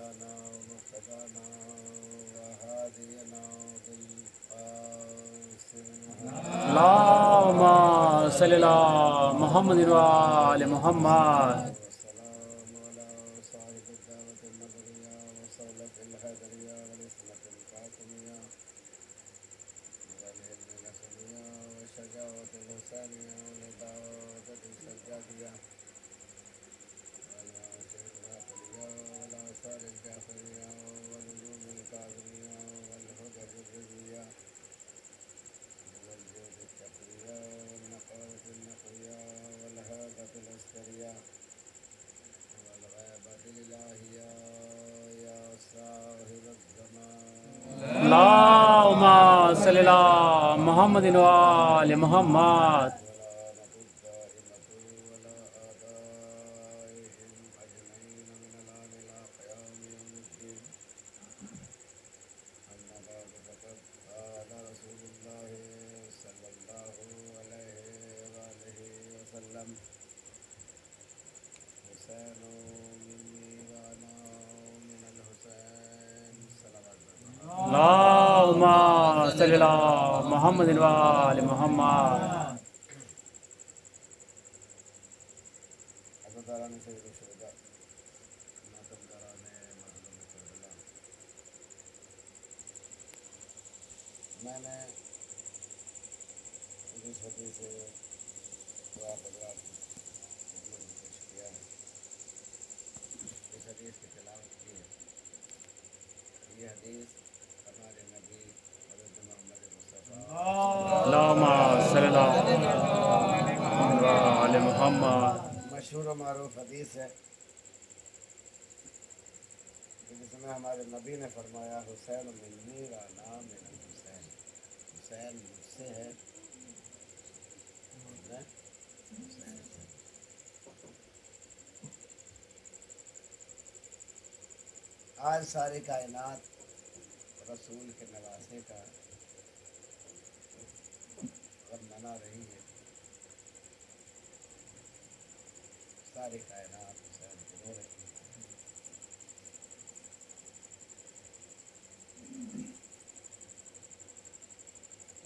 مولانا ومرتضانا وهادينا بالقاسم اللهم صل على محمد وآل محمد. والسلام على صاحب الدعوة النبوية وصولة الحيدرية والإسمة القاسمية والعلم الحسنية والشجاعة الحسانية والعبادة السجادية والعاشر الغافرية والآثار الجعفرية والعلوم الكاظمية والحجج الرزية والجود الشكرية والنقاوة النقوية والهادة العسكرية والغيبة الإلهية يا صاحب الزمان اللهم صل على محمد وآل محمد. ولعنة الدائمة ولا آبائهم أجمعين من الآن إلى قيام يوم الدين أما بعد فقد قال رسول الله صلى الله عليه وآله وسلم حسين مني وأنا من الحسين صلوات الله. اللهم صل على محمد وآل محمد. عزاداران سید الشہداء ماتمداران مظلوم کربلا، میں نے جس حدیث سے آپ حضرات کی خدمت میں پیش کیا ہے، اس حدیث کی تلاوت کی ہے. یہ حدیث ہمارے نبی حضرت محمد مصطفیٰ اللهم صل على محمد وآل محمد. مشہور و معروف حدیث ہے کہ جس میں ہمارے نبی نے فرمایا حسین منی و انا من الحسین، حسین مجھ سے ہے اور میں حسین سے. آج ساری کائنات رسول کے نواسے کا غم منا رہی ہے. ساری کائنات حسین کو رو رہی ہے.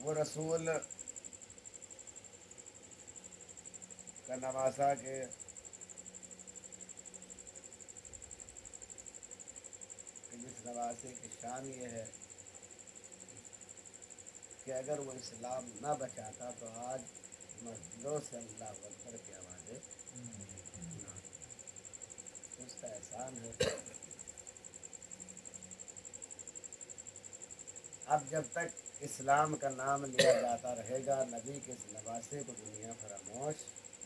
وہ رسول کا نواسا کہ جس نواسے کی شان یہ ہے کہ اگر وہ اسلام نہ بچاتا تو آج مسجدوں سے اللہ اکبر کی آوازیں نہ آتی. اس کا احسان ہے. اب جب تک اسلام کا نام لیا جاتا رہے گا، نبی کے اس نواسے کو دنیا فراموش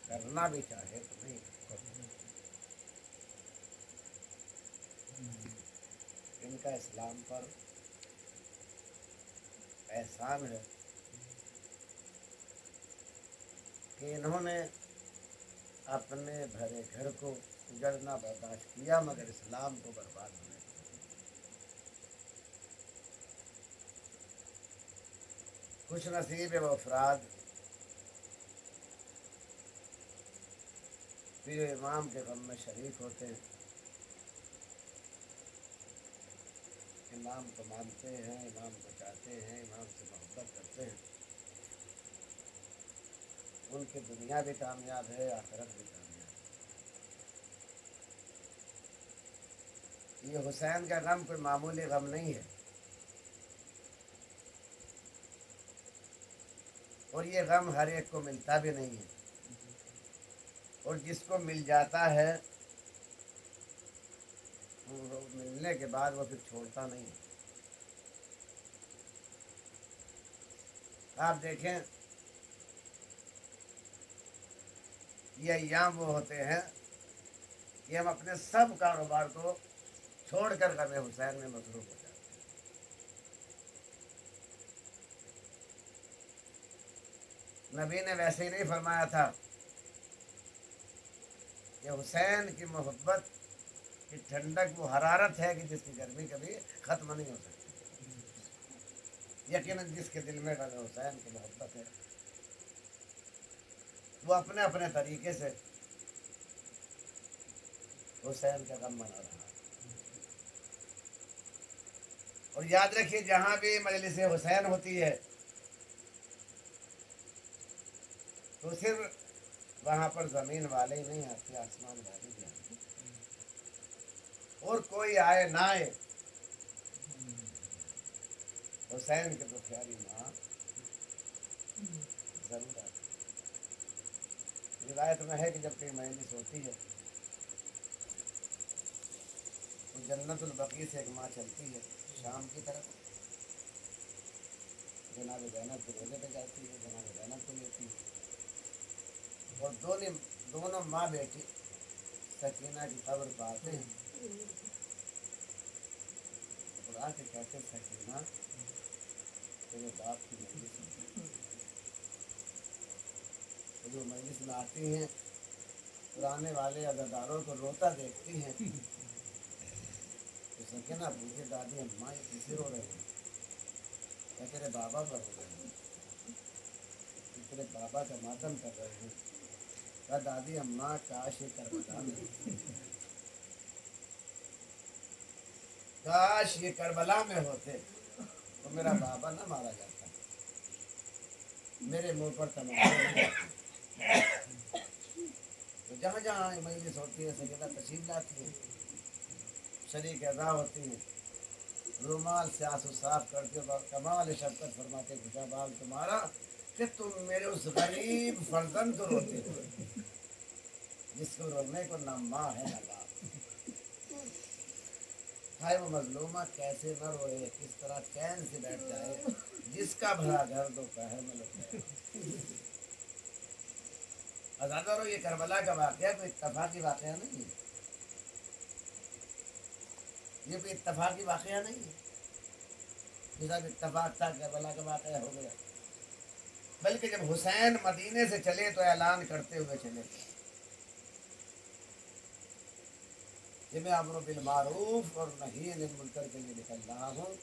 کرنا بھی چاہے تو نہیں کر سکتی. ان کا اسلام پر احسان ہے کہ انہوں نے اپنے بھرے گھر کو اجڑنا برداشت کیا مگر اسلام کو برباد ہونے دیا. خوش نصیب وہ افراد پیر امام کے غم میں شریک ہوتے ہیں، امام کو مانتے ہیں، امام کو چاہتے ہیں، امام سے محبت کرتے ہیں. ان کی دنیا بھی کامیاب ہے، آخرت بھی کامیاب ہے. یہ حسین کا غم کوئی معمولی غم نہیں ہے، اور یہ غم ہر ایک کو ملتا بھی نہیں ہے، اور جس کو مل جاتا ہے وہ ملنے کے بعد وہ پھر چھوڑتا نہیں ہے. آپ دیکھیں یہ ایام وہ ہوتے ہیں کہ ہم اپنے سب کاروبار کو چھوڑ کر غم حسین میں مصروف ہو جاتے ہیں. نبی نے ویسے ہی نہیں فرمایا تھا کہ حسین کی محبت کی ٹھنڈک وہ حرارت ہے کہ جس کی گرمی کبھی ختم نہیں ہو سکتی. یقیناً جس کے دل میں غم حسین کی محبت ہے وہ اپنے اپنے طریقے سے حسین کا غم منا رہا ہے. اور یاد رکھیے جہاں بھی مجلس حسین ہوتی ہے تو صرف وہاں پر زمین والے ہی نہیں آتے، آسمان والے بھی آتے، اور کوئی آئے نہ آئے، حسین کے تو پیاری ماں ضرور آتی۔ روایت میں ہے کہ جب کوئی مجلس ہوتی ہے تو جنت البقیع سے ایک ماں چلتی ہے شام کی طرف، جناب زینب کے روزے پہ جاتی ہے، جناب زینب کو لیتی ہے، اور دونوں ماں بیٹی سکینہ کی قبر پہ آتے ہیں اور آ کے کہتے سکینہ تیرے باپ کی مجلس ہے۔ جو مجلس میں آتی ہیں پرانے والے عزاداروں کو روتا دیکھتی ہیں تو سکینہ پوچھے دادی اماں یہ کسے رو رہے ہیں؟ کیا تیرے بابا پر رو رہے ہیں، تیرے بابا کا ماتم کر رہے ہیں؟ کہا دادی اماں کاش یہ کربلا میں ہوتے، کاش یہ کربلا میں ہوتے تو میرا بابا نہ مارا جاتا، میرے منہ پر تماشے نہ جاتے۔ تو جہاں جہاں مجلس ہوتی ہے سیدہ تشریف لاتی ہے، شریک ادا ہوتی ہیں، رومال سے آنسو صاف کرتے اور کمال شفقت فرماتے خدا بال تمہارا کہ تم میرے اس غریب فرزند کو روتے ہو جس کو رونے کو نہ ماں ہے نہ باپ، ہائے وہ مظلومہ کیسے نہ روئے، کس طرح چین سے بیٹھ جائے جس کا بھرا گھر دوپہر میں لگ گیا۔ عزادارو یہ کربلا کا واقعہ کوئی اتفاقی واقعہ نہیں ہے، یہ کوئی اتفاقی واقعہ نہیں ہے جیسا اتفاق تھا کربلا کا واقعہ ہو گیا، بلکہ جب حسین مدینے سے چلے تو اعلان کرتے ہوئے چلے کہ میں امر بالمعروف اور نہی عن المنکر کے لیے نکل رہا ہوں،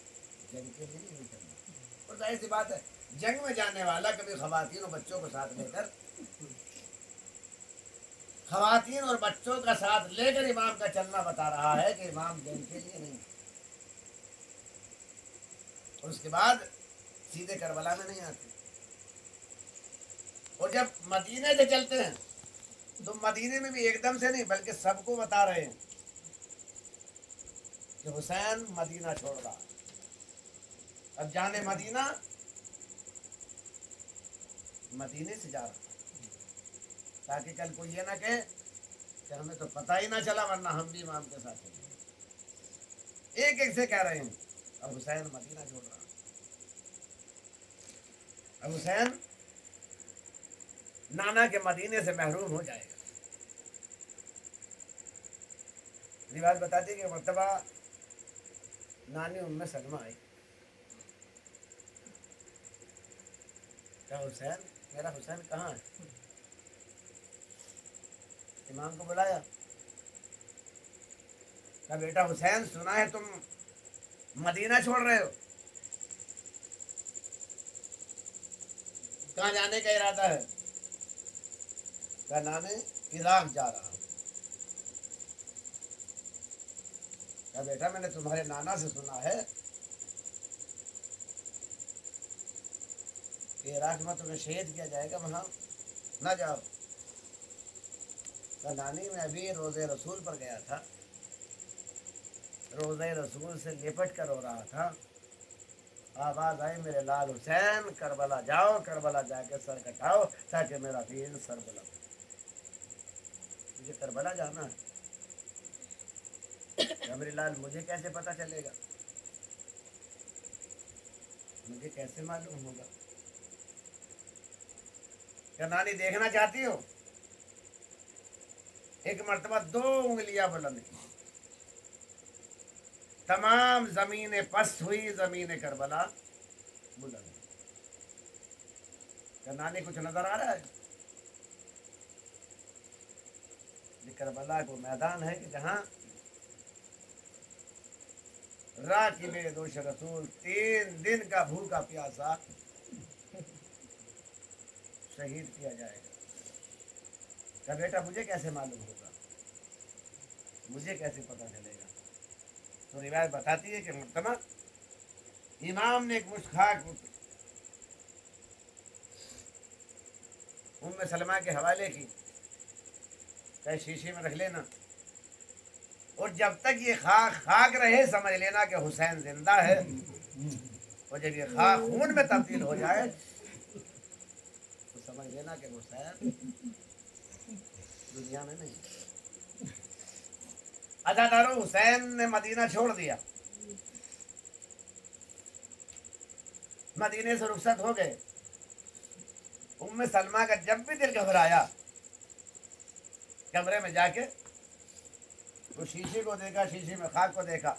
جنگ کے لیے نہیں نکل رہا۔ اور ظاہر سی بات ہے جنگ میں جانے والا کبھی خواتین اور بچوں کو ساتھ لے کر، خواتین اور بچوں کا ساتھ لے کر امام کا چلنا بتا رہا ہے کہ امام جنگ کے لیے نہیں، اور اس کے بعد سیدھے کربلا میں نہیں آتے۔ اور جب مدینے سے چلتے ہیں تو مدینے میں بھی ایک دم سے نہیں بلکہ سب کو بتا رہے ہیں کہ حسین مدینہ چھوڑ رہا ہے، اب جانے مدینہ مدینے سے جا رہا تاکہ کل کو یہ نہ کہے کہ ہمیں تو پتہ ہی نہ چلا ورنہ ہم بھی امام کے ساتھ چلے۔ ایک ایک سے کہہ رہے ہیں اب حسین مدینہ چھوڑ رہا، اب حسین نانا کے مدینے سے محروم ہو جائے گا۔ روایت بتاتی ہے کہ مرتبہ نانی ام سلمہ آئی، کہا حسین میرا حسین کہاں ہے؟ امام کو بلایا، کہا بیٹا حسین سنا ہے تم مدینہ چھوڑ رہے ہو، کہاں جانے کا ارادہ ہے؟ کہا نانے عراق جا رہا ہوں۔ کہا بیٹا میں نے تمہارے نانا سے سنا ہے کہ عراق میں تمہیں شہید کیا جائے گا، وہاں نہ جاؤ۔ کہا نانی میں ابھی روزے رسول پر گیا تھا، روزے رسول سے لپٹ کر رو رہا تھا، آواز آئی میرے لال حسین کربلا جاؤ، کربلا جا کے سر کٹاؤ تاکہ میرا دین سر بلند ہو۔ مجھے کربلا جانا ہے۔ کہا میرے لال مجھے کیسے پتہ چلے گا، مجھے کیسے معلوم ہوگا؟ کیا نانی دیکھنا چاہتی ہو؟ ایک مرتبہ 2 انگلیاں بلند کی، تمام زمین پست ہوئی، زمین کربلا بلند ہوئی۔ کیا نانی کچھ نظر آ رہا ہے؟ یہ کربلا کو میدان ہے کہ جہاں راکب دوش رسول 3 دن کا بھوکا پیاسا شہید کیا جائے گا۔ کہا بیٹا مجھے کیسے معلوم ہوگا، مجھے کیسے پتہ چلے گا؟ تو روایت بتاتی ہے کہ مرتبہ इमाम ने एक मुश्त खाक उम्मे सलमा के हवाले की, कहे शीशे में रख लेना, और जब तक ये खाक खाक रहे समझ लेना कि हुसैन जिंदा है, और जब ये खाक खून में तब्दील हो जाए तो समझ लेना कि हुसैन दुनिया में नहीं। अदादारो हुसैन ने मदीना छोड़ दिया, मदीने से रुखसत हो गए। उम्मे सलमा का जब भी दिल घबराया, कमरे में जाके वो शीशे को देखा, शीशे में खाक को देखा,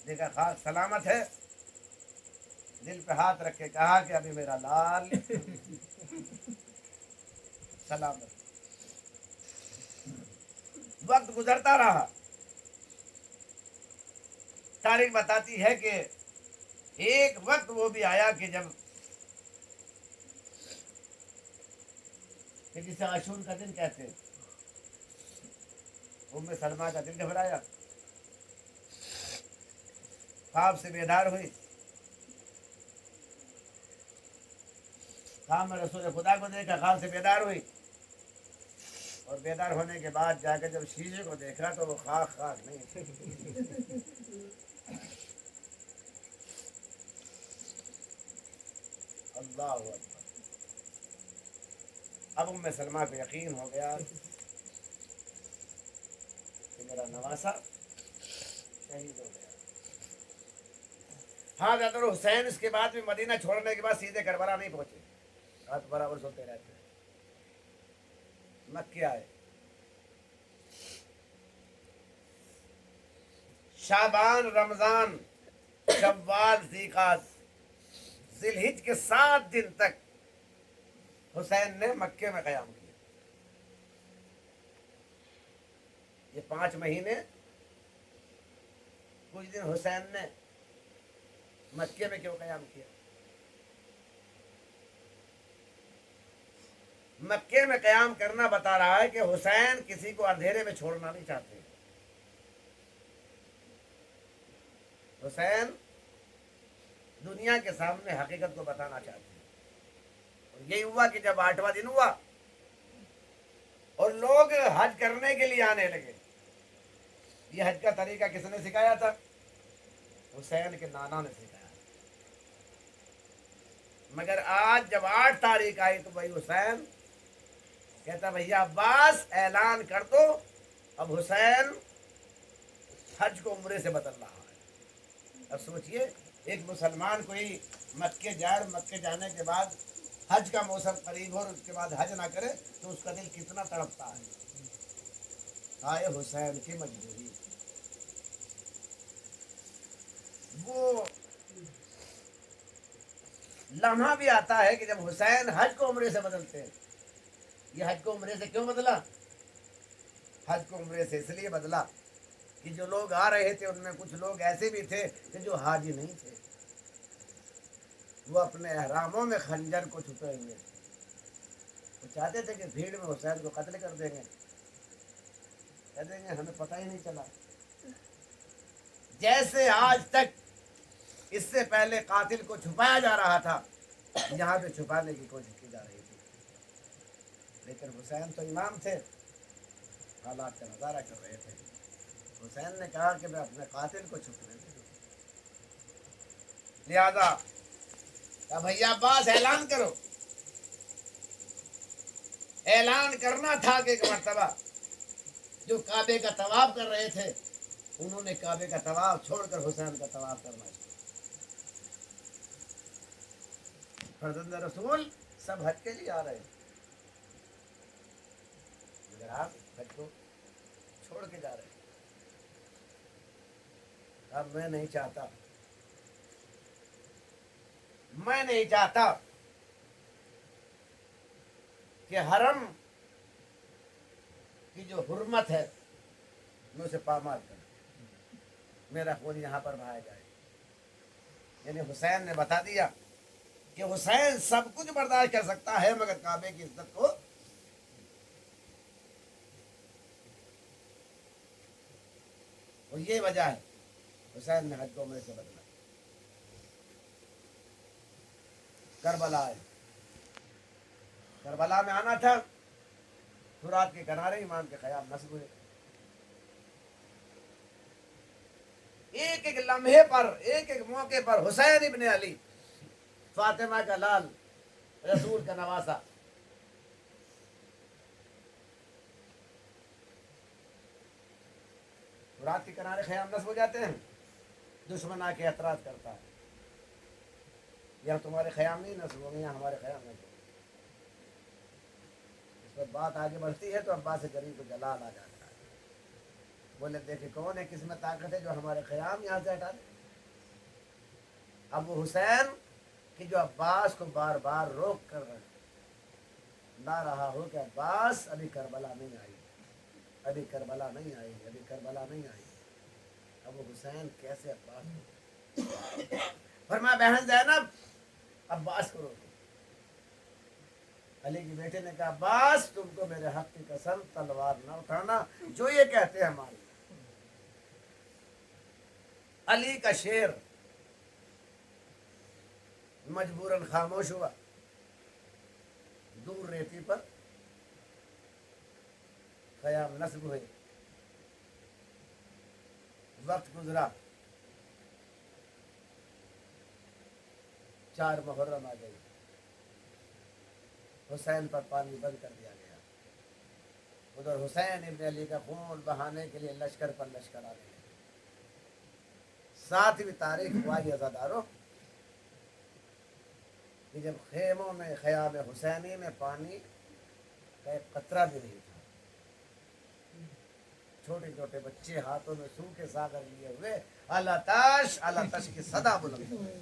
देखा खाक सलामत है, दिल पे हाथ रख के कहा कि अभी मेरा लाल सलामत। वक्त गुजरता रहा, तारीख बताती है कि एक वक्त वो भी आया कि जब कि जिसे आशूर का दिन कहते हैं, उम्मे सलमा का दिल घबराया, ख्वाब से बेदार हुई, ख्वाब में रसूल खुदा को देखा, ख्वाब से बेदार हुई, और बेदार होने के बाद जाकर जब शीशे को देखा तो वो खाक खाक नहीं थी। अल्लाह अकबर। अब उम्मे सलमा को यकीन हो गया कि मेरा नवासा शहीद हो गया। हाँ दादर हुसैन इसके बाद भी मदीना छोड़ने के बाद सीधे करबला नहीं पहुंचे, हाथ बराबर सोते रहते, मक्के आए। शाबान, रमजान, शव्वाल, ज़ीक़ात, ज़िलहिज के 7 दिन तक हुसैन ने मक्के में क़याम किया। ये 5 महीने कुछ दिन हुसैन ने मक्के में क्यों क़याम किया? मक्के में क़याम करना बता रहा है कि हुसैन किसी को अंधेरे में छोड़ना नहीं चाहते। हुसैन दुनिया के सामने हकीकत को बताना चाहते हैं। और यही हुआ कि जब 8वां दिन हुआ और लोग हज करने के लिए आने लगे, ये हज का तरीका किसने सिखाया था? हुसैन के नाना ने सिखाया। मगर आज जब 8 तारीख आई तो भाई हुसैन कहता भैया अब्बास ऐलान कर दो, अब हुसैन हज को उम्रे से बदल रहा है। अब सोचिए एक मुसलमान कोई मक्के जाए, मक्के जाने के बाद हज का मौसम करीब हो और उसके बाद हज ना करे तो उसका दिल कितना तड़पता है। आए हुसैन की मजबूरी, वो लम्हा भी आता है कि जब हुसैन हज को उम्रे से बदलते हैं। ये हज को उम्रे से क्यों बदला? हज को उम्रे से इसलिए बदला कि जो लोग आ रहे थे उनमें कुछ लोग ऐसे भी थे कि जो हाजी नहीं थे, वो अपने एहरामों में खंजर को छुपे हुए थे। वो चाहते थे कि भीड़ में हुसैन को कत्ल कर देंगे, कह देंगे हमें पता ही नहीं चला। जैसे आज तक इससे पहले कातिल को छुपाया जा रहा था, यहाँ पे छुपाने की कोशिश की जा रही थी। लेकिन हुसैन तो इमाम थे, हालात का नजारा कर रहे थे। हुसैन ने कहा कि मैं अपने कातिल को छुपने दूं, लिहाजा अब भैया अब्बास ऐलान करो। ऐलान करना था कि एक मर्तबा जो काबे का तवाफ कर रहे थे उन्होंने काबे का तवाफ छोड़कर हुसैन का तवाफ करना चाहिए। फर्जंद रसूल सब हज के लिए आ रहे हैं, मगर आप हज को छोड़ के जा रहे हैं। अब मैं नहीं चाहता कि हरम की जो हुर्मत है मैं उसे पामाल करूं, मेरा खून यहाँ पर बहाया जाए। यानी हुसैन ने बता दिया कि हुसैन सब कुछ बर्दाश्त कर सकता है मगर काबे की इज्जत को और ये वजह है हुसैन ने हज को उम्रे से बदला। کربلا آئے. کربلا میں آنا تھا، فرات کے کنارے امام کے خیام نصب ہوئے. ایک ایک لمحے پر، ایک ایک موقع پر حسین ابن علی، فاطمہ کا لال، رسول کا نواسا، فرات کے کنارے خیام نصب ہو جاتے ہیں. دشمن آ کے اعتراض کرتا ہے، یا تمہارے خیام نہیں نصب ہوں گے یا ہمارے خیام نصب ہوں گے. اس پر بات آگے بڑھتی ہے تو عباس کریم کو جلال آ جاتا ہے. بولے دیکھے کون ہے، کس میں طاقت ہے جو ہمارے خیام یہاں سے ہٹا دے. اب وہ حسین کہ جو عباس کو بار بار روک کر لا رہا ہو کہ عباس ابھی کربلا نہیں آئی، ابھی کربلا نہیں آئی، ابھی کربلا نہیں آئی. اب وہ حسین کیسے عباس کو، فرمایا بہن زینب عباس کو روکو. علی کی بیٹے نے کہا عباس تم کو میرے حق کی قسم تلوار نہ اٹھانا، جو یہ کہتے ہیں ہمارے. علی کا شیر مجبوراً خاموش ہوا. دور ریتی پر خیام نصب ہوئے. وقت گزرا، 4 محرم آ گئی. حسین پر پانی بند کر دیا گیا. ادھر حسین ابن علی کا خون بہانے کے لیے لشکر پر لشکر آ گئے. 7ویں تاریخ ہوا یہ عزادارو کہ جب خیموں میں، خیام حسینی میں پانی کا ایک قطرہ بھی نہیں تھا. چھوٹے چھوٹے بچے ہاتھوں میں سوکھے ساگر لیے ہوئے اللہ تش کی صدا بلند ہوئے.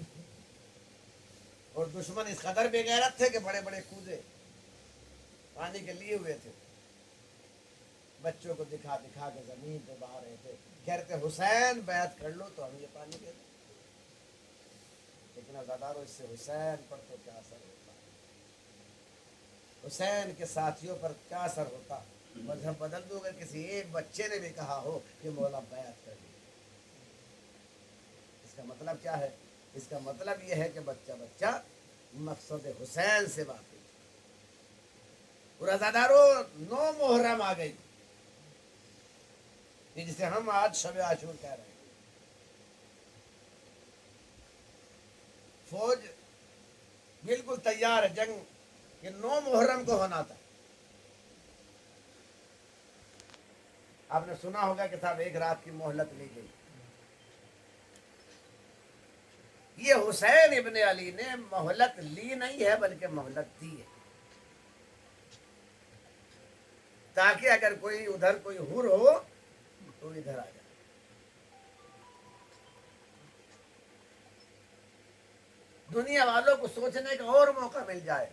اور دشمن اس قدر بے غیرت تھے کہ بڑے بڑے کودے پانی کے لیے ہوئے تھے. بچوں کو دکھا دکھا کے زمین پہ بہا رہے تھے. کہتے حسین بیعت کر لو تو ہم یہ پانی دے دیں. لیکن عزادارو اس سے حسین پر تو کیا اثر ہوتا، حسین کے ساتھیوں پر کیا اثر ہوتا. مذہب بدل دو. اگر کسی ایک بچے نے بھی کہا ہو کہ مولا بیعت کر لی، اس کا مطلب کیا ہے؟ اس کا مطلب یہ ہے کہ بچہ بچہ مقصد حسین سے واقف. اور عزادارو 9 محرم آ گئی جسے ہم آج شب عاشور کہہ رہے ہیں. فوج بالکل تیار ہے جنگ کہ 9 محرم کو ہونا تھا. آپ نے سنا ہوگا کہ صاحب 1 رات کی مہلت لی گئی. یہ حسین ابن علی نے مہلت لی نہیں ہے بلکہ مہلت دی ہے، تاکہ اگر کوئی ادھر کوئی حر ہو تو ادھر آ جائے. دنیا والوں کو سوچنے کا اور موقع مل جائے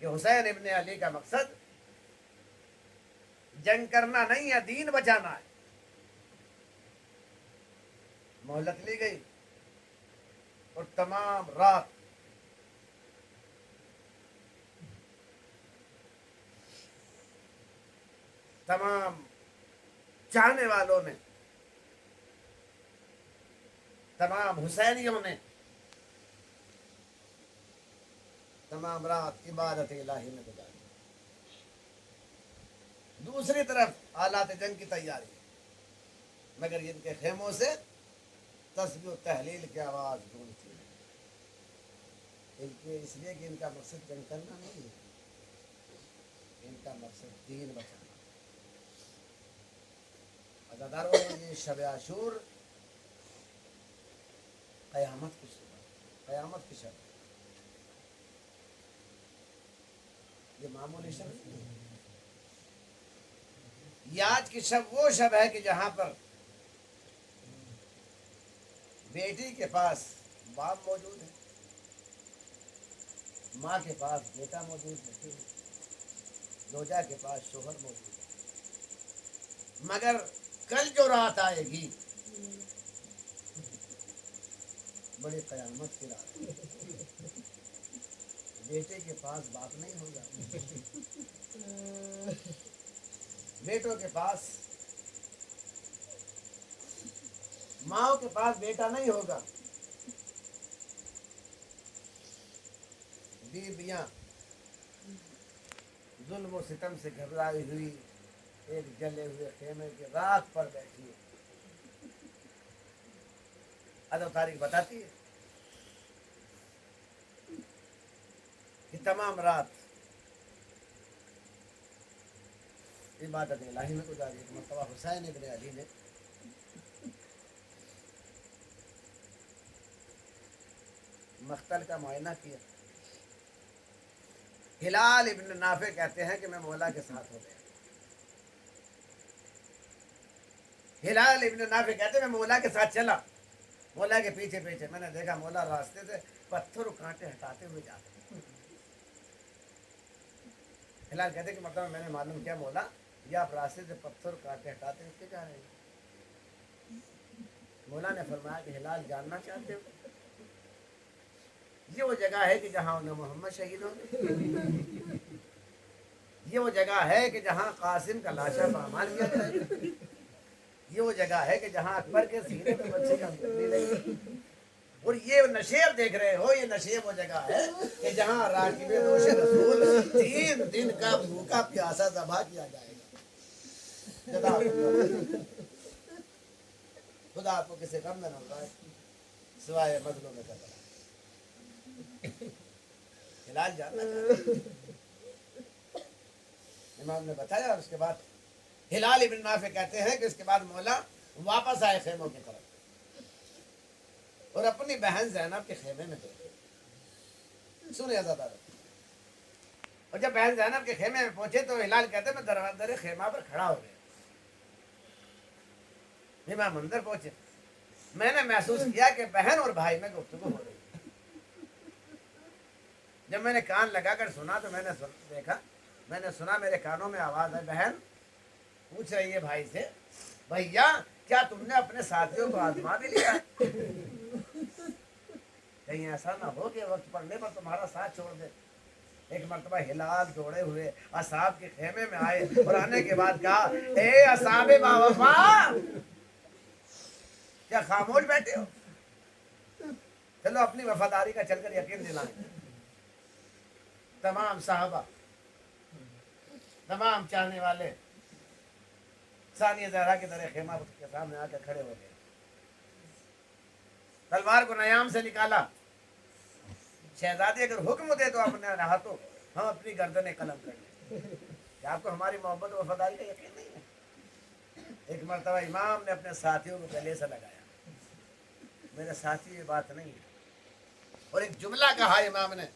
کہ حسین ابن علی کا مقصد جنگ کرنا نہیں ہے، دین بچانا ہے. مہلت لی گئی اور تمام رات تمام چاہنے والوں نے، تمام حسینیوں نے تمام رات عبادت الہی میں گزاری. دوسری طرف آلات جنگ کی تیاری، مگر ان کے خیموں سے تسبیح و تحلیل کی آواز گونجتی ہے. اس لیے کہ ان کا مقصد جنگ کرنا نہیں ہے، ان کا مقصد دین بچانا. عزاداروں یہ شب عاشور قیامت کی صبح، قیامت کی شب، یہ معمولی شب نہیں ہے. یہ آج کی شب وہ شب ہے کہ جہاں پر بیٹی کے پاس باپ موجود ہے، ماں کے پاس بیٹا موجود ہے، زوجہ کے پاس شوہر موجود ہے. مگر کل جو رات آئے گی بڑی قیامت کی رات ہے. بیٹے کے پاس باپ نہیں ہوگا، بیٹوں کے پاس، ماں کے پاس بیٹا نہیں ہوگا. बीबियां जुल्म और सितम से घबराई हुई एक जले हुए खेमे के राख पर बैठी है। अदब तारीख बताती है कि तमाम रात इबादत इलाही में गुजारी। एक मरतबा हुसैन इब्न अली ने मख्तल का मुआयना किया। हिलाल इब्न नाफे कहते हैं कि मैं मौला के साथ हो गया। हिलाल इब्न नाफे कहते हैं मैं मौला के साथ चला, मौला के पीछे पीछे मैंने देखा मौला रास्ते से पत्थर और कांटे हटाते हुए जाते। हिलाल कहते कि मतलब मैंने मालूम किया मौला ये आप रास्ते से पत्थर और कांटे हटाते हुए क्यों जा रहे हैं? मौला ने फरमाया कि हिलाल जानना चाहते हो ये वो जगह है कि जहाँ उन्हें मोहम्मद शहीद हो गए, ये वो जगह है कि जहाँ कासिम का लाशा पामाल किया जाएगा, ये वो जगह है कि जहाँ अकबर के सीने में बच्चे का मुंडी लगी। और ये नशेब देख रहे हो, ये नशेब वो जगह है कि जहाँ राकिबे दोषे रसूल 3 दिन का भूखा प्यासा ज़बह किया जाएगा। खुदा आपको किसी कम में न होगा सिवाय मजलूम में कर हिलाल जानना इमाम ने बताया। और उसके बाद हिलाल इब्न नाफे कहते हैं कि उसके बाद मौला वापस आए खेमों की तरफ और अपनी बहन ज़ैनब के खेमे में गए। सुने ज़्यादा। और जब बहन ज़ैनब के खेमे में पहुंचे तो हिलाल कहते मैं दरवाजे खेमा पर खड़ा हो गया। इमाम अंदर पहुंचे, मैंने महसूस किया कि बहन और भाई में गुफ्तगू हो रही। जब मैंने कान लगाकर सुना तो मैंने सुना मेरे कानों में आवाज है, बहन पूछ रही है भाई से, भैया क्या तुमने अपने साथियों को आजमा भी लिया? कहीं ऐसा ना हो कि वक्त पड़ने पर तुम्हारा साथ छोड़ दे। एक मर्तबा हिलाल दौड़े हुए असहाब के खेमे में आए और आने के बाद कहा, ए असहाबे बावफा, क्या खामोश बैठे हो? चलो अपनी वफादारी का चलकर यकीन दिलाएं। तमाम साहबा, तमाम चाहने वाले सानिया ज़हरा की तरह खेमा के सामने आकर खड़े हो गए। तलवार को नयाम से निकाला। शहजादी अगर हुक्म दे तो अपने हाथों हम अपनी गर्दनें कलम कर लें। क्या आपको हमारी मोहब्बत और वफादारी का यकीन नहीं है? एक मरतबा इमाम ने अपने साथियों को गले से लगाया, मेरे साथी ये बात नहीं है। और एक जुमला कहा इमाम ने,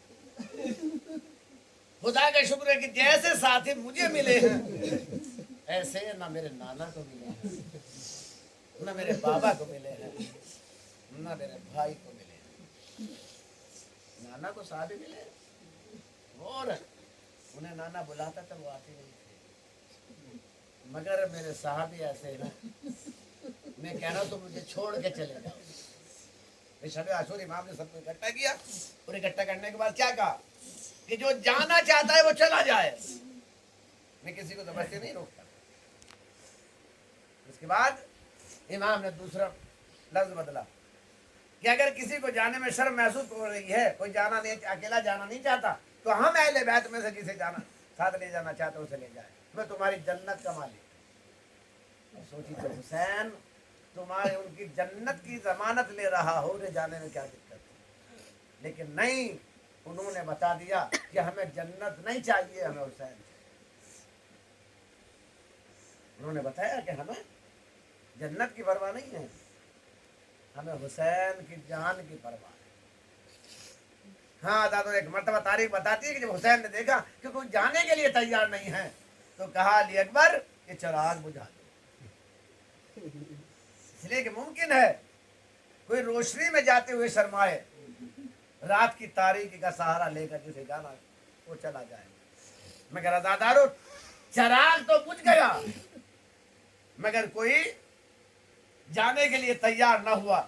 खुदा का शुक्र है कि जैसे साथी मुझे मिले हैं ऐसे ना मेरे नाना को मिले हैं, ना मेरे बाबा को मिले हैं, ना मेरे भाई को मिले हैं। नाना को साहबी मिले और उन्हें नाना बुलाता तो वो आते नहीं थे। मगर मेरे साहबी ऐसे ना, मैं कह रहा हूँ तो मुझे छोड़ के चले जाओ। शब आशूर इमाम ने सबको इकट्ठा किया और इकट्ठा करने के बाद क्या कहा कि जो जाना चाहता है वो चला जाए, मैं किसी को जबरदस्ती नहीं रोकता। उसके बाद इमाम ने दूसरा लफ्ज बदला कि अगर किसी को जाने में शर्म महसूस हो रही है, कोई जाना नहीं, अकेला जाना नहीं चाहता, तो हम अहले बैत में से जिसे जाना साथ ले जाना चाहते उसे ले जाए, मैं तुम्हारी जन्नत का मालिक। सोची तो हुसैन तुम्हारे उनकी जन्नत की जमानत ले रहा हो, उन्हें जाने में क्या दिक्कत है? लेकिन नहीं, उन्होंने बता दिया कि हमें जन्नत नहीं चाहिए, हमें हुसैन। उन्होंने बताया कि हमें जन्नत की परवाह नहीं है, हमें हुसैन की जान की परवाह है। हाँ दादो, एक मर्तबा तारीख बताती है कि जब हुसैन ने देखा कि कोई जाने के लिए तैयार नहीं है तो कहा, अली अकबर ये चिराग बुझा दो। इसलिए कि मुमकिन है कोई रोशनी में जाते हुए शर्माए, रात की तारीकी का सहारा लेकर जिसे जाना वो चला जाए। मगर अज़ादारो, चिराग तो बुझ गया मगर कोई जाने के लिए तैयार न हुआ।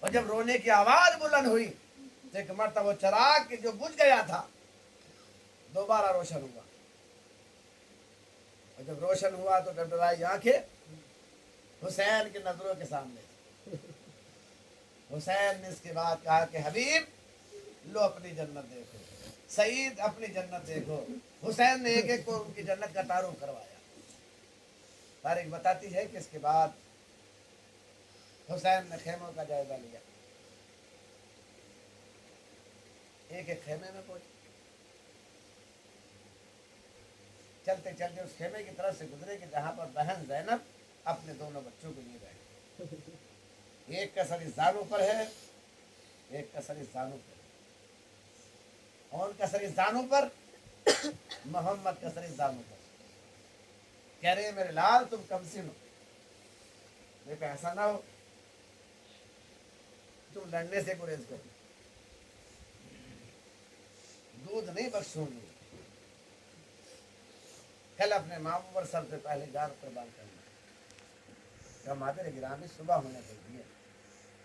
और जब रोने की आवाज बुलंद हुई तो एक मर्तबा वो चिराग के जो बुझ गया था दोबारा रोशन हुआ। और जब रोशन हुआ तो डबडबाई आंखें हुसैन की नजरों के सामने। हुसैन ने इसके बाद कहा कि हबीब लो अपनी जन्नत देखो। सईद अपनी जन्नत देखो। हुसैन ने एक एक को उनकी जन्नत का तारुफ करवाया। तारीख बताती है कि इसके बाद हुसैन ने खेमों का जायजा लिया, एक एक खेमे में पहुंचे। चलते चलते उस खेमे की तरफ से गुजरे कि जहां पर बहन ज़ैनब अपने दोनों बच्चों को लिए बैठी। एक का सर इस जानू पर है, एक का सर इस जानू पर, और उनका सर इस जानू पर, मोहम्मद का सर इस जानू पर। कह रहे मेरे लाल तुम कमसिन हो, देखो ऐसा ना हो तुम लड़ने से गुरेज करो, दूध नहीं बख्शूंगी, कल अपने मामू पर सबसे पहले जान कुर्बान करना। मादर गिरामी सुबह होने लगी है,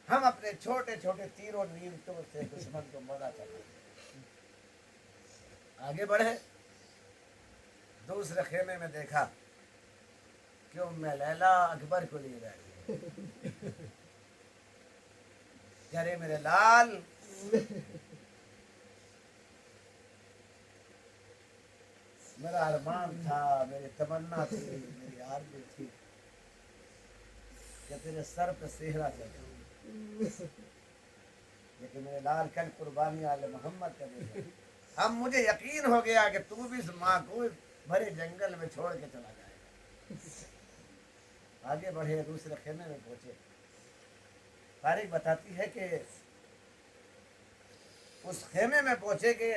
हम अपने छोटे छोटे तीरों नीमतों से दुश्मन को मौला करना। आगे बढ़े, दूसरे खेमे में देखा कि उम्मे लैला अकबर को लिए बैठी। अरे मेरे लाल मेरा अरमान था, मेरी तमन्ना थी, मेरी आरज़ू थी कि तेरे सर पे सेहरा चढ़े, लेकिन मेरे लाल कल कुर्बानी आले मोहम्मद का दे। अब मुझे यकीन हो गया कि तू भी इस माँ को भरे जंगल में छोड़ के चला जाएगा। आगे बढ़े, दूसरे खेमे में पहुंचे। तारीख बताती है कि उस खेमे में पहुंचे कि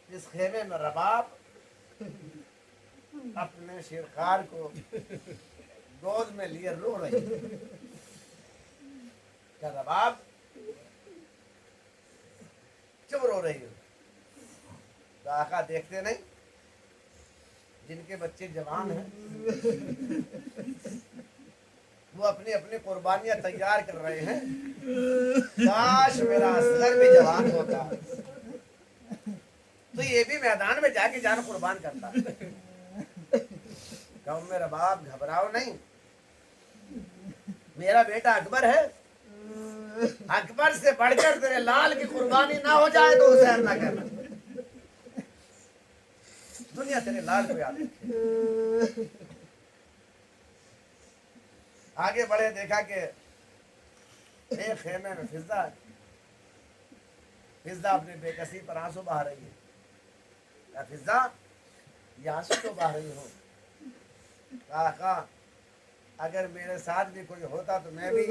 इस खेमे में रबाब अपने शिरकार को गोद में लिए रो रही है। क्या रबाब क्यों रो रही हो? तो आका देखते नहीं, जिनके बच्चे जवान हैं वो अपनी अपनी कुर्बानियां तैयार कर रहे हैं। काश मेरा असगर भी जवान होता तो ये भी मैदान में जाके जान कुर्बान करता। कहूं मेरा बाप घबराओ नहीं, मेरा बेटा अकबर है, अकबर से बढ़कर तेरे लाल की कुर्बानी ना हो जाए तो हुसैन ना करना। दुनिया तेरे लाल को याद रखे। आगे बढ़े, देखा कि एक खेमे में फिजा है। फिजा अपनी बेकसी पर आंसू बहा रही है। क्या फिजा ये आंसू तो बहा रही हो? कहा अगर मेरे साथ भी कोई होता तो मैं भी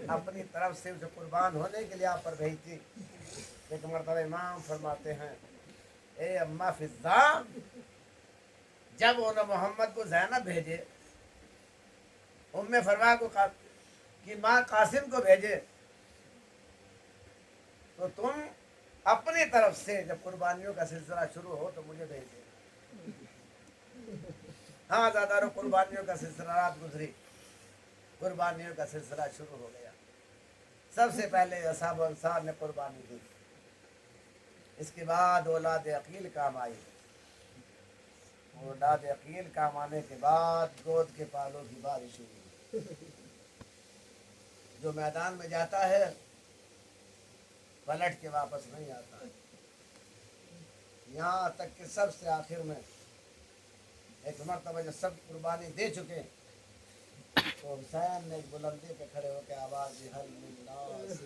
अपनी तरफ से उसे कुर्बान होने के लिए आप पर भेजती। एक मरतबा इमाम फरमाते हैं, ए अम्मा फिजा, जब उन्होंने मोहम्मद को ज़ैनब भेजे, उम्मे फरमा को कि माँ कासिम को भेजे, तो तुम अपनी तरफ से जब कुर्बानियों का सिलसिला शुरू हो तो मुझे भेजे। हाँ ज़्यादा कुर्बानियों का सिलसिला रात गुजरी, कुर्बानियों का सिलसिला शुरू हो गया। सबसे पहले असहाब अंसार ने कुर्बानी दी, इसके बाद औलाद अकील काम आई। औलाद अकील काम आने के बाद गोद के पालों की बारिश हुई। जो मैदान में जाता है पलट के वापस नहीं आता। यहाँ तक कि सबसे आखिर में एक मरतबा जब सब कुर्बानी दे चुके तो हुसैन ने एक बुलंदी पे खड़े होकर आवाज दी, हल मिन्नास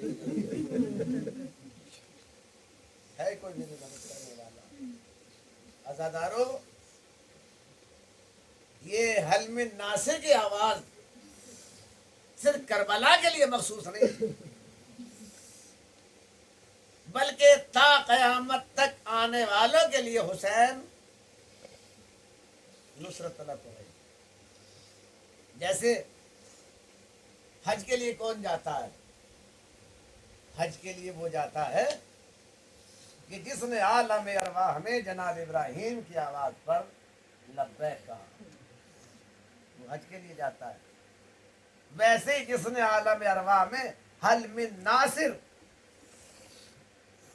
है कोई मेरी मदद करने वाला? आजादारो, ये हल मिन नासे की आवाज सिर्फ करबला के लिए मखसूस नहीं, बल्कि ता कयामत तक आने वालों के लिए हुसैन नुसरत तलब हो रही। जैसे हज के लिए कौन जाता है? हज के लिए वो जाता है कि जिसने आलम अरवाह में जनाब इब्राहिम की आवाज पर लब्बैक कहा, वो हज के लिए जाता है। वैसे ही जिसने आलम अरवाह में हल मिन नासिर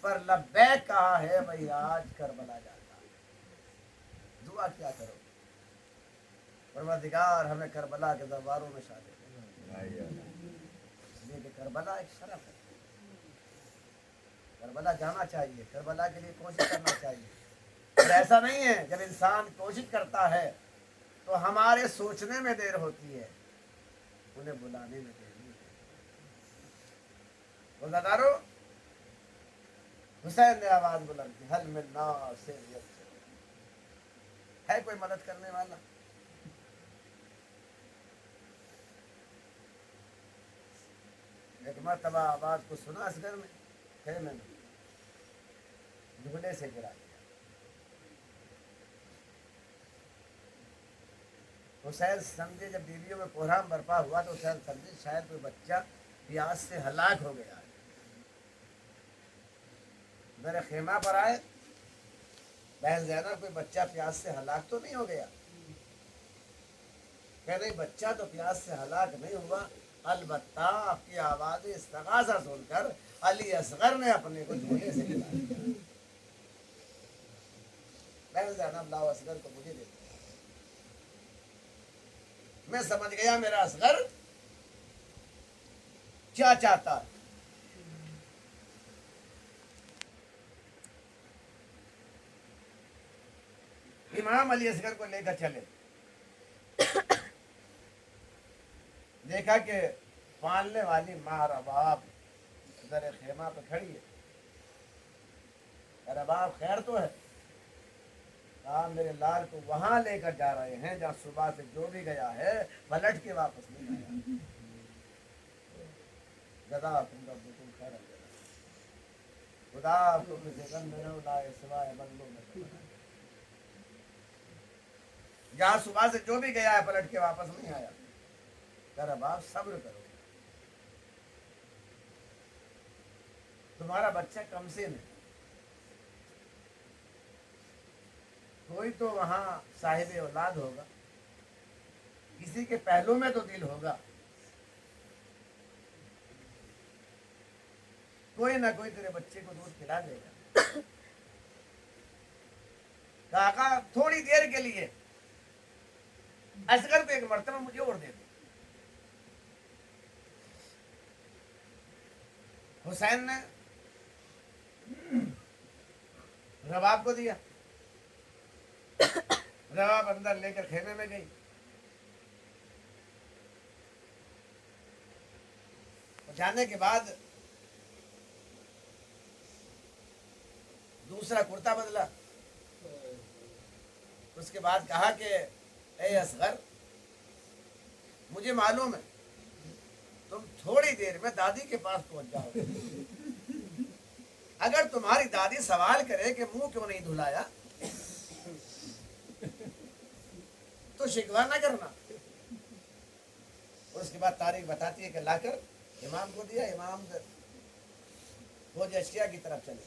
पर लब्बैक कहा है, वही आज करबला जाता है। दुआ क्या करो, परवरदिगार हमें करबला के दरबारों में शामिल कर, इसलिए कि करबला एक शरफ है। کربلا جانا چاہیے، کربلا کے لیے کوشش کرنا چاہیے. اور ایسا نہیں ہے جب انسان کوشش کرتا ہے تو ہمارے سوچنے میں دیر ہوتی ہے، انہیں بلانے میں دیر نہیں ہوتی. روزادارو، حسین نے آواز بلند کی، حل من ناصر، ہے کوئی مدد کرنے والا؟ ایک مرتبہ آواز کو سنا اصغر میں، پھر میں نے جھولے سے گرا دیا. حسین سمجھے جب بیویوں میں کوہرام برپا ہوا تو حسین سمجھے شاید کوئی بچہ پیاس سے ہلاک ہو گیا ہے. میرے خیمہ پر آئے، بہن زینب کوئی بچہ پیاس سے ہلاک تو نہیں ہو گیا؟ کہ نہیں، بچہ تو پیاس سے ہلاک نہیں ہوا، البتہ آپ کی آواز استغاثہ سن کر علی اصغر نے اپنے کو جھولے سے گرا دیا. بہن زینب لاؤ اصغر کو مجھے دے. میں سمجھ گیا میرا اصغر کیا چاہتا ہے. امام علی اصغر کو لے کر چلے. دیکھا کہ پالنے والی ماں رباب در خیمہ پہ کھڑی ہے. رباب خیر تو ہے؟ کہا میرے لال کو وہاں لے کر جا رہے ہیں جہاں صبح سے جو بھی گیا ہے پلٹ کے واپس نہیں آیا. جزاکم ربکم خیر الجزا. خدا آپ کو کسی غم میں نہ اڑائے سوائے بندوں میں. جہاں صبح سے جو بھی گیا ہے پلٹ کے واپس نہیں آیا. رباب صبر کرو، تمہارا بچہ کم سے نہیں، کوئی تو وہاں صاحب اولاد ہوگا، کسی کے پہلو میں تو دل ہوگا، کوئی نہ کوئی تیرے بچے کو دودھ پلا دے گا. کہا تھوڑی دیر کے لیے اصغر کو ایک مرتبہ مجھے اور دے دو. حسین نے رباب کو دیا. رباب اندر لے کر خیمے میں گئی. جانے کے بعد دوسرا کرتا بدلا. اس کے بعد کہا کہ اے اصغر، مجھے معلوم ہے تم تھوڑی دیر میں دادی کے پاس پہنچ جاؤ گے. اگر تمہاری دادی سوال کرے کہ منہ کیوں نہیں دھلایا تو شکوہ نہ کرنا. اور اس کے بعد تاریخ بتاتی ہے کہ لا کر امام کو دیا. امام فوج اشکیا کی طرف چلے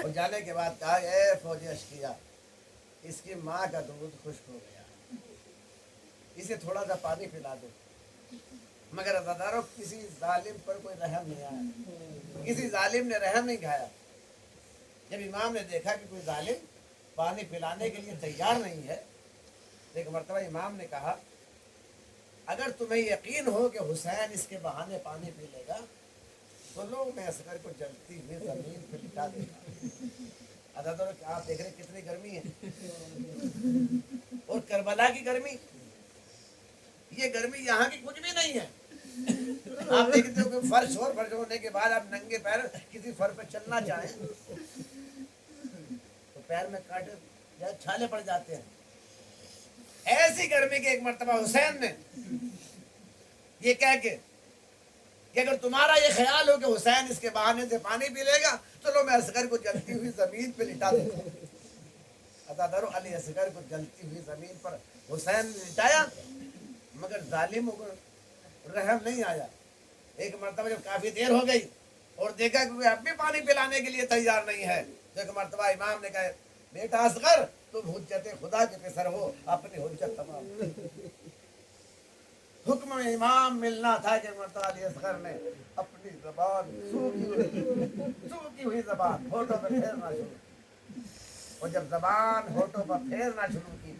اور جانے کے بعد کہا اے فوج اشکیا، اس کی ماں کا دودھ خشک ہو گیا، اسے تھوڑا سا پانی پلا دو. مگر عزادارو کسی ظالم پر کوئی رحم نہیں آیا، کسی ظالم نے رحم نہیں کھایا. جب امام نے دیکھا کہ کوئی ظالم پانی پلانے کے لیے تیار نہیں ہے، ایک مرتبہ امام نے کہا اگر تمہیں یقین ہو کہ حسین اس کے بہانے پانی پی لے گا تو لو، میں اصغر کو جلتی ہوئی زمین پہ لٹا دے گا. عزادارو آپ دیکھ رہے کتنی گرمی ہے، اور کربلا کی گرمی، یہ گرمی یہاں کی کچھ بھی نہیں ہے. آپ دیکھتے ہو کہ فرش ہونے کے بعد آپ ننگے پیر کسی فرش پہ چلنا چاہیں تو پیر میں کاٹے یا چھالے پڑ جاتے ہیں. ایسی گرمی کے ایک مرتبہ حسین نے یہ کہہ کے کہ اگر تمہارا یہ خیال ہو کہ حسین اس کے بہانے سے پانی پی لے گا تو لو، میں اصغر کو جلتی ہوئی زمین پہ لٹا دیتا ہوں. عزادارو علی اصغر کو جلتی ہوئی زمین پر حسین نے لٹایا، مگر ظالموں کو رحم نہیں آیا. ایک مرتبہ جب کافی دیر ہو گئی اور دیکھا کہ کوئی اب بھی پانی پلانے کے لیے تیار نہیں ہے تو ایک مرتبہ امام نے کہا بیٹا اصغر، تم حجت خدا کے پسر ہو، اپنی حجت تمام. حکم امام ملنا تھا کہ مرتبہ علی اصغر نے اپنی زبان سوکھی ہوئی زبان ہونٹوں پہ پھیرنا شروع کی. اور جب زبان ہونٹوں پر پھیرنا شروع کی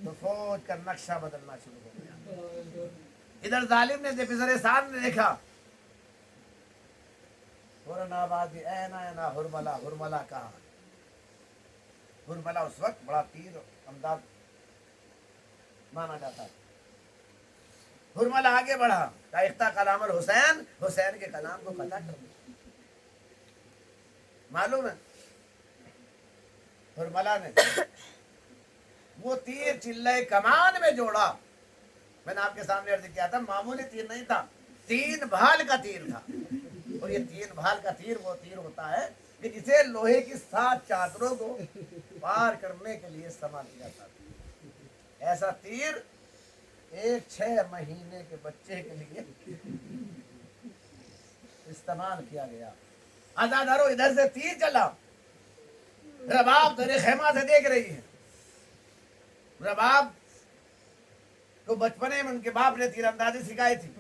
تو فوج کا نقشہ بدلنا شروع ہو گیا. ادھر ظالم نے پسر سان نے دیکھا फौरन आवाज दी, ऐना हुरमला, हुरमला कहाँ? हुरमला उस वक्त बड़ा तीर अंदाज माना जाता है। हुरमला आगे बढ़ा, ताइख्ता कलामर हुसैन, हुसैन के कलाम को कता कर दिया। मालूम है हुरमला ने वो तीर चिल्ले कमान में जोड़ा। मैंने आपके सामने अर्ज किया था, मामूली तीर नहीं था, 3 भाल का तीर था। और ये 3 भाल का तीर वो तीर होता है कि जिसे लोहे की 7 चादरों को पार करने के लिए इस्तेमाल किया जाता है। ऐसा तीर एक 6 महीने के बच्चे के लिए इस्तेमाल किया गया। आजादारो इधर से तीर चला, रबाब तेरे खेमा से देख रही है। रबाब तो बचपने में उनके बाप ने तीरंदाजी सिखाई थी।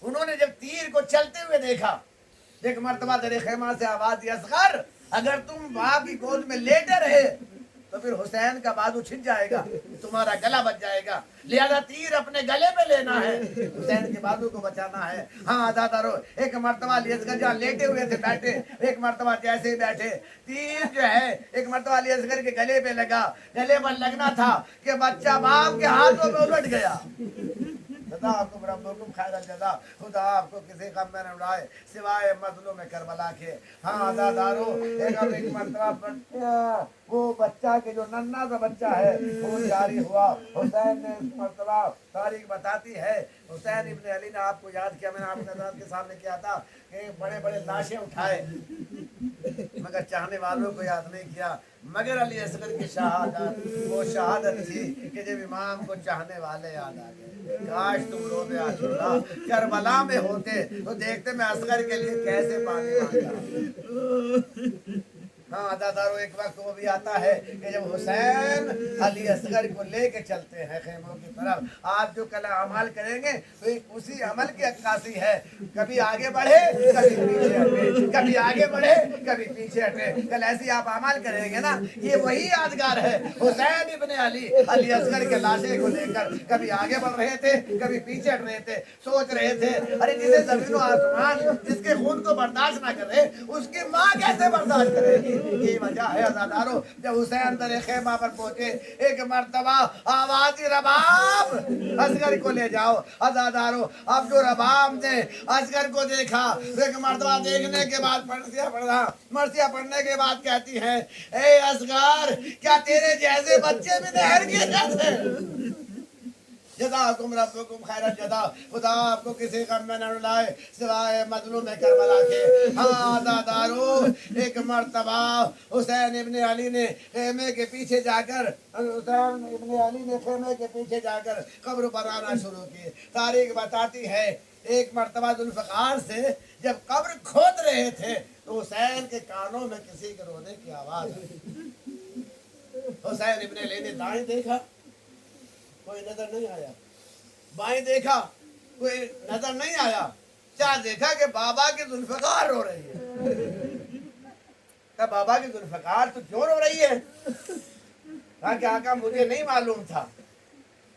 उन्होंने जब तीर को चलते हुए देखा, एक मर्तबा तेरे खेमा से आवाज दी, असगर अगर तुम बाप की गोद में लेटे रहे तो फिर हुसैन का बाजू छिन जाएगा, तुम्हारा गला बच जाएगा, लिहाजा तीर अपने गले में लेना है, हुसैन के बाजू को बचाना है। हाँ आजादारो, एक मर्तबा असगर जहाँ लेटे हुए थे बैठे, एक मर्तबा जैसे ही बैठे, तीर जो है एक मर्तबा असगर के गले पे लगा। गले पर लगना था कि बच्चा बाप के हाथों में उलट गया। जज़ा आपको रब्बुकुम खैरल जज़ा, खुदा आपको किसी गम में न उड़ाए सिवाय मज़लूम करबला के। हाँ आज़ादारो, एक मर्तबा वो बच्चा के जो नन्हा सा बच्चा है वो जारी हुआ। हुसैन ने इस मर्तबा तारीख बताती है, हुसैन इब्न अली ने आपको याद किया, मैंने आपके नज़र के सामने किया था कि बड़े बड़े लाशें उठाए मगर चाहने वालों को याद नहीं किया। मगर अली असगर की शहादत वो शहादत थी कि जब इमाम को चाहने वाले याद आ गए। काश तुम रोज़े आशूरा करबला में होते तो देखते मैं असगर के लिए कैसे पानी मांगता। हाँ आजादारो, एक वक्त वो भी आता है कि जब हुसैन अली असगर को लेके चलते हैं खेमों की तरफ। आप जो कल अमल करेंगे तो एक उसी अमल की अक्कासी है, कभी आगे बढ़े कभी पीछे हटे, कभी आगे बढ़े कभी पीछे हटे। कल ऐसी आप अमल करेंगे ना, ये वही यादगार है। हुसैन इब्ने अली असगर के लाशे को लेकर कभी आगे बढ़ रहे थे कभी पीछे हट रहे थे, सोच रहे थे अरे जिसे जमीन और आसमान जिसके खून को बर्दाश्त ना करे उसकी माँ कैसे बर्दाश्त करेगी। ये वजह है आजादारो, जब हुसैन दरे खेमा पर पहुंचे एक मर्तबा आवाज़ रबाब असगर को ले जाओ। आजादारो, अब जो रबाब ने असगर को देखा एक मर्तबा देखने के बाद मर्सिया पढ़ने के बाद कहती है, ए असगर क्या तेरे जैसे बच्चे भी नहर के जाते? जज़ाकुम रब्बुकुम खैरल जज़ा, खुदा आपको किसी गम में न रुलाए सिवाय मजलूम करबला के। हाँ आज़ादारो, एक मर्तबा हुसैन इब्ने अली ने खेमे के पीछे जाकर कब्र बनाना शुरू की। तारीख बताती है एक मर्तबा जुल्फ़िकार से जब कब्र खोद रहे थे तो हुसैन के कानों में किसी के रोने की आवाज आई। हुसैन इब्ने अली ने दाएं देखा, कोई नजर नहीं आया, बाएं देखा कोई नजर नहीं आया, क्या देखा कि बाबा की जुल्फ़िकार रो रही है। क्या बाबा की जुल्फ़िकार तो क्यों रो रही है? कहा कि आका मुझे नहीं मालूम था,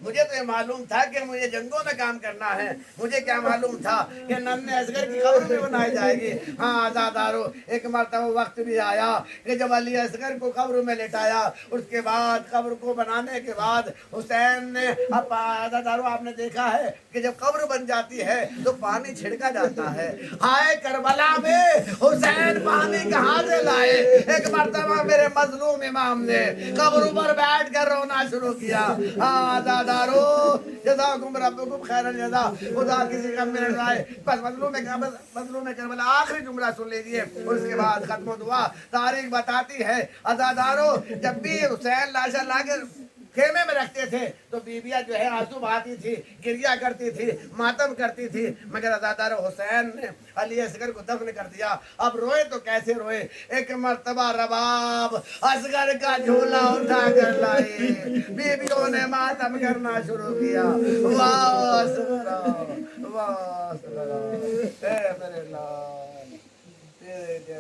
मुझे तो ये मालूम था कि मुझे जंगों में काम करना है, मुझे क्या मालूम था कि नन्हे असगर की कब्र भी बनाई जाएगी। हाँ आज़ादारो, एक मर्तबा वक्त भी आया कि जब अली असगर को कब्र में लेटाया, उसके बाद कब्र को बनाने के बाद हुसैन ने, अब आज़ादारो आपने देखा है कि जब कब्र बन जाती है तो पानी छिड़का जाता है। हाय करबला में हुसैन पानी कहाँ से लाए? एक मर्तबा मेरे मजलूम इमाम ने कब्र पर बैठ कर रोना शुरू किया। हाँ जज़ाकुम रब्बुकुम खैरल जज़ा, खुदा किसी का मेरे राय। बस मजलूम में करबला आखिरी जुमला सुन लीजिए और उसके बाद खत्म दुआ। तारीख बताती है आज़ादारो, जब भी हुसैन लाशा लाकर खेमे में रखते थे तो बीबियां जो है आंसू बहाती थी, गिरिया करती थी, मातम करती थी, मगर आज़ादारो हुसैन ने अली असगर को दफन कर दिया। अब रोए तो कैसे रोए? एक मर्तबा रबाब असगर का झूला उठा कर लाई, बीबियों ने मातम करना शुरू किया। वाह असगरा, वाह असगरा, ए मेरे लाल।